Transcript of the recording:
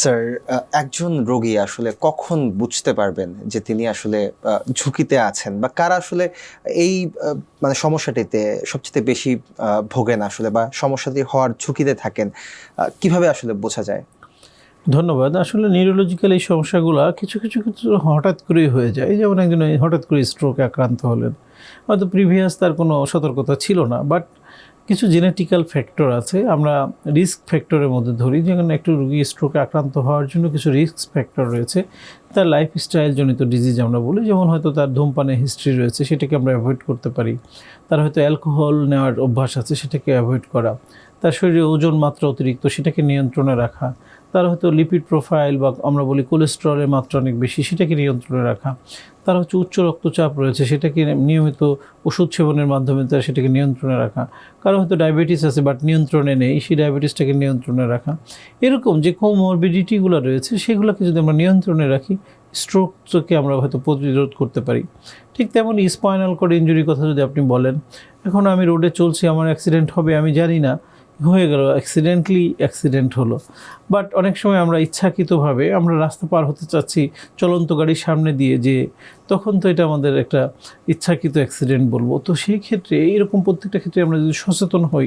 Sir, একজন রোগী আসলে কখন বুঝতে পারবেন যে তিনি আসলে ঝুঁকিতে আছেন, বা কারা আসলে এই মানে সমস্যাটিতে সবচেয়ে বেশি ভোগেন আসলে, বা সমস্যাটি হওয়ার ঝুঁকিতে থাকেন, কিভাবে আসলে বোঝা যায়? ধন্যবাদ। আসলে নিউরোলজিক্যাল এই সমস্যাগুলা কিছু কিছু ক্ষেত্রে হঠাৎ করেই হয়ে যায়। এই যেমন একজন হঠাৎ করে স্ট্রোকে আক্রান্ত হলেন। হয়তো প্রিভিয়াস তার কোনো সতর্কতা ছিল না। বাট কিছু জেনেটিক্যাল ফ্যাক্টর আছে। আমরা রিস্ক ফ্যাক্টরের মধ্যে ধরি। যেমন একটু রোগী স্ট্রোকে আক্রান্ত হওয়ার জন্য কিছু রিস্ক ফ্যাক্টর রয়েছে। তার লাইফস্টাইল জনিত ডিজিজ আমরা বলি। যেমন হয়তো তার ধূমপানের হিস্ট্রি রয়েছে, সেটাকে আমরা অ্যাভয়েড করতে পারি। তার হয়তো অ্যালকোহল নেওয়ার অভ্যাস আছে, সেটাকে অ্যাভয়েড করা। তার শরীরে ওজন মাত্রা অতিরিক্ত, সেটাকে নিয়ন্ত্রণে রাখা। তার হয়তো লিপিড প্রোফাইল বা আমরা বলি কোলেস্টেরলের মাত্রা অনেক বেশি, সেটাকে নিয়ন্ত্রণে রাখা। তার হচ্ছে উচ্চ রক্তচাপ রয়েছে, সেটাকে নিয়মিত ওষুধ সেবনের মাধ্যমে তার সেটাকে নিয়ন্ত্রণে রাখা। কারো হয়তো ডায়াবেটিস আছে বাট নিয়ন্ত্রণে নেই, সেই ডায়াবেটিসটাকে নিয়ন্ত্রণে রাখা। এরকম যে কোমরবিডিটিগুলো রয়েছে সেগুলোকে যদি আমরা নিয়ন্ত্রণে রাখি, স্ট্রোককে আমরা হয়তো প্রতিরোধ করতে পারি। ঠিক তেমনই স্পাইনাল কর্ড ইনজুরির কথা যদি আপনি বলেন, এখন আমি রোডে চলছি, আমার অ্যাক্সিডেন্ট হবে আমি জানি না, হয়ে গেল, অ্যাক্সিডেন্ট হলো। বাট অনেক সময় আমরা ইচ্ছাকৃতভাবে আমরা রাস্তা পার হতে চাচ্ছি চলন্ত গাড়ির সামনে দিয়ে, যে তখন তো এটা আমাদের একটা ইচ্ছাকৃত অ্যাক্সিডেন্ট বলবো। তো সেই ক্ষেত্রে এইরকম প্রত্যেকটা ক্ষেত্রে আমরা যদি সচেতন হই,